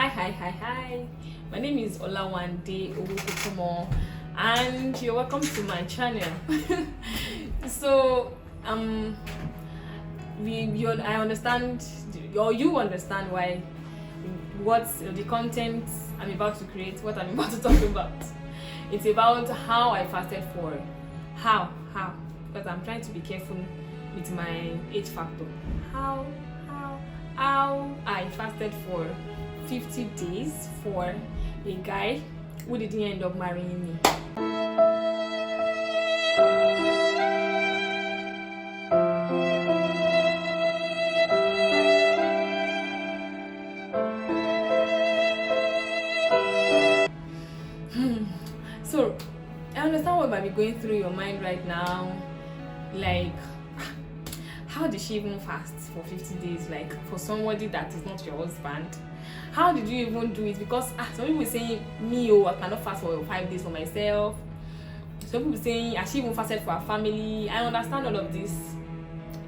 Hi. My name is Olawande Owukutomo, and you're welcome to my channel. so, I understand, or you understand why what the content I'm about to create, what I'm about to talk about. It's about how I fasted for how because I'm trying to be careful with my age factor. How I fasted for 50 days for a guy who didn't end up marrying me. So I understand what might be going through your mind right now, like how did she even fast for 50 days, like for somebody that is not your husband? How did you even do it? Because some people saying I cannot fast for 5 days for myself. Some people saying she even fasted for her family. I understand all of this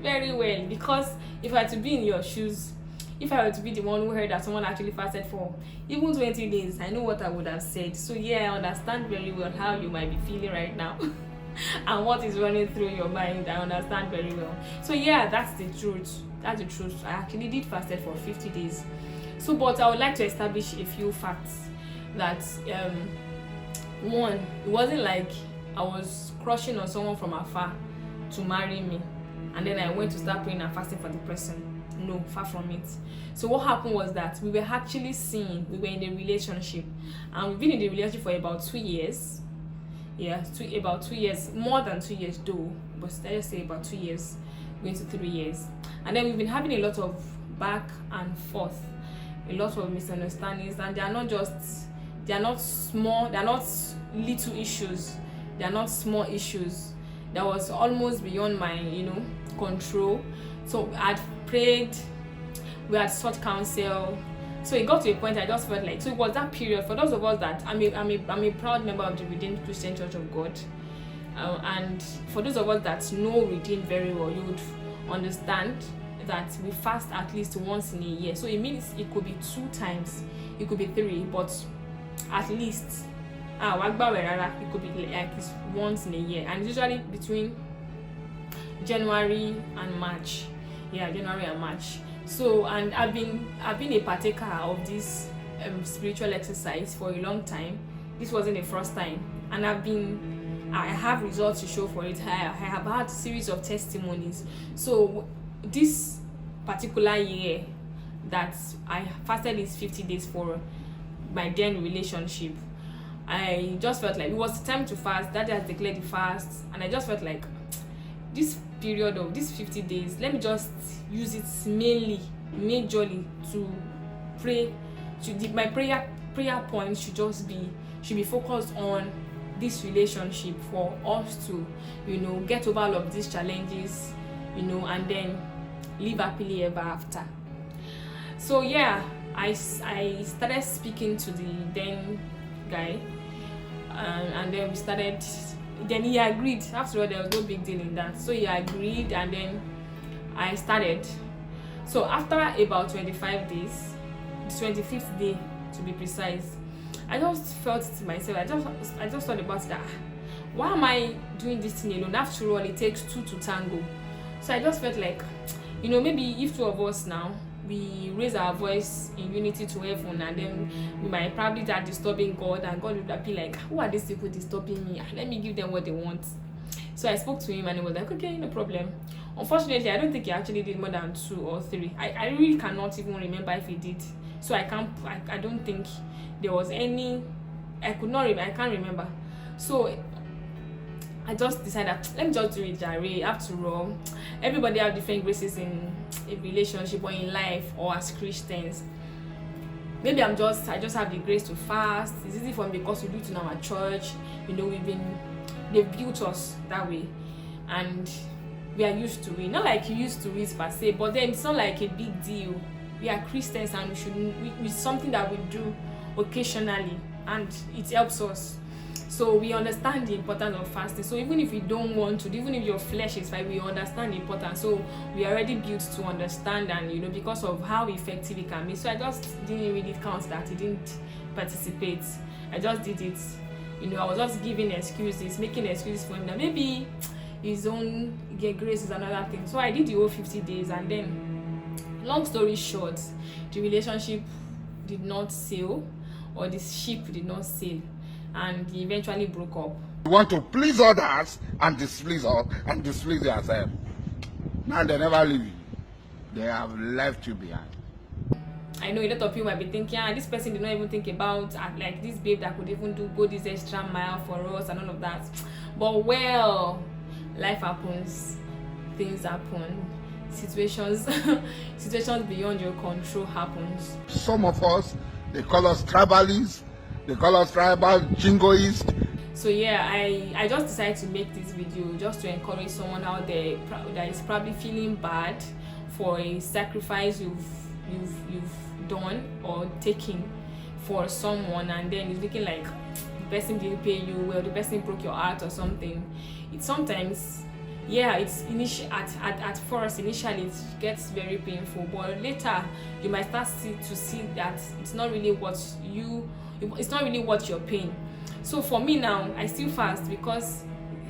very well, because if I were to be in your shoes, if I were to be the one who heard that someone actually fasted for even 20 days, I know what I would have said. So yeah, I understand very well how you might be feeling right now and what is running through your mind. I understand very well. So yeah, that's the truth. I actually did fasted for 50 days. So, but I would like to establish a few facts that one, it wasn't like I was crushing on someone from afar to marry me, and then I went to start praying and fasting for the person. No, far from it. So what happened was that we were actually seeing, we were in a relationship, and we've been in the relationship for about 2 years. Yeah, about 2 years, more than 2 years though, but let's just say about 2 years, going to 3 years. And then we've been having a lot of back and forth, a lot of misunderstandings, and they are not small, they are not little issues, they are not small issues. That was almost beyond my, control. So I'd prayed, we had sought counsel. So it got to a point I just felt like, so it was that period for those of us that I'm a proud member of the Redeemed Christian Church of God, and for those of us that know Redeemed very well, you would understand that we fast at least once in a year. So it means it could be 2 times, it could be 3, but at least it could be like once in a year, and usually between January and March. January and March. So, and I've been a partaker of this spiritual exercise for a long time. This wasn't the first time, and I have results to show for it. I have had a series of testimonies. So this particular year that I fasted is 50 days for my then relationship, I just felt like it was time to fast. Daddy has declared the fast, and I just felt like this period of these 50 days, let me just use it majorly to pray. My prayer point should be focused on this relationship, for us to get over all of these challenges, and then live happily ever after. So yeah, I started speaking to the then guy, and then we started. Then he agreed. After all, there was no big deal in that. So he agreed, and then I started. So after about 25 days, the 25th day to be precise, I just felt to myself, I just thought about that. Why am I doing this thing alone? After all, it takes 2 to tango. So I just felt like, maybe if 2 of us now, we raise our voice in unity to heaven, and then we might probably start disturbing God, and God would be like, who are these people disturbing me? Let me give them what they want. So I spoke to him, and he was like, okay, no problem. Unfortunately, I don't think he actually did more than 2 or 3. I really cannot even remember if he did. So I don't think there was any. I can't remember. So I just decided, let me just do it, Jare. After all, everybody have different graces in a relationship or in life, or as Christians. Maybe I just have the grace to fast. It's easy for me because we do it in our church. They've built us that way, and we are used to it. Not like you used to it per se, but then it's not like a big deal. We are Christians, and it's something that we do occasionally, and it helps us. So we understand the importance of fasting. So even if we don't want to, even if your flesh is fine, we understand the importance. So we are already built to understand, and because of how effective it can be. So I just didn't really count that he didn't participate. I just did it. I was just giving excuses, making excuses for him that maybe his own grace is another thing. So I did the whole 50 days, and then, long story short, the relationship did not sail, or the ship did not sail, and he eventually broke up. You want to please others and displease yourself. Now they never leave you. They have left you behind. I know a lot of people might be thinking, this person did not even think about like this babe that could even go this extra mile for us and all of that. But well, life happens, things happen, situations beyond your control happens. Some of us, they call us tribalists, they call us tribal jingoists. So yeah, I just decided to make this video just to encourage someone out there that is probably feeling bad for a sacrifice you've done or taken for someone, and then it's looking like the person didn't pay you well, the person broke your heart or something. It's sometimes, it's at first initially it gets very painful, but later you might start to see that it's not really worth your pain. So for me now, I still fast because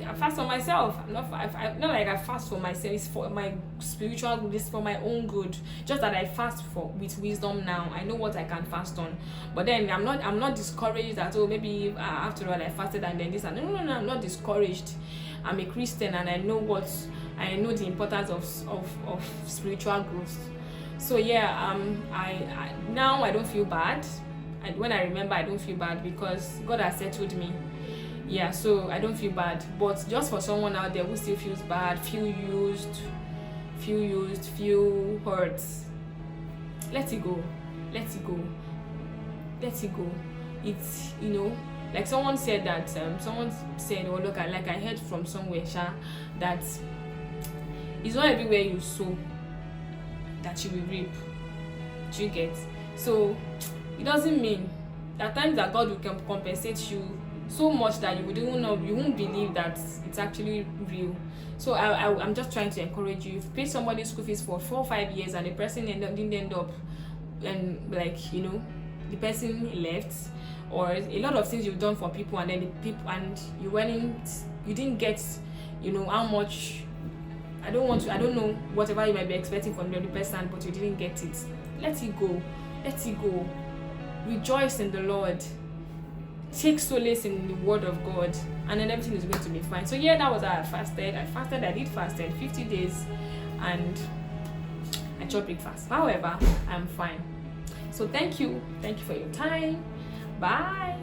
I fast for myself. Not like I fast for myself. It's for my spiritual good. It's for my own good. Just that I fast with wisdom now. I know what I can fast on. But then I'm not discouraged that maybe after all I fasted and then this and no. I'm not discouraged. I'm a Christian and I know the importance of spiritual growth. So I now I don't feel bad. And when I remember, I don't feel bad because God has settled me. So I don't feel bad. But just for someone out there who still feels bad, feel used, feel hurt, let it go. It's like someone said that look, like I heard from somewhere that it's not everywhere you sow that you will reap. Do you get? So it doesn't mean at times that God will compensate you so much that you won't believe that it's actually real. So I'm just trying to encourage you. If you pay somebody school fees for 4 or 5 years and the person didn't end up, and the person left, or a lot of things you've done for people and then you didn't get how much. I don't know whatever you might be expecting from the other person, but you didn't get it. Let it go. Rejoice in the Lord. Take solace in the word of God, and then everything is going to be fine. So that was how I fasted. I did fasted 50 days, and I chopped big fast. However, I'm fine. So thank you for your time. Bye.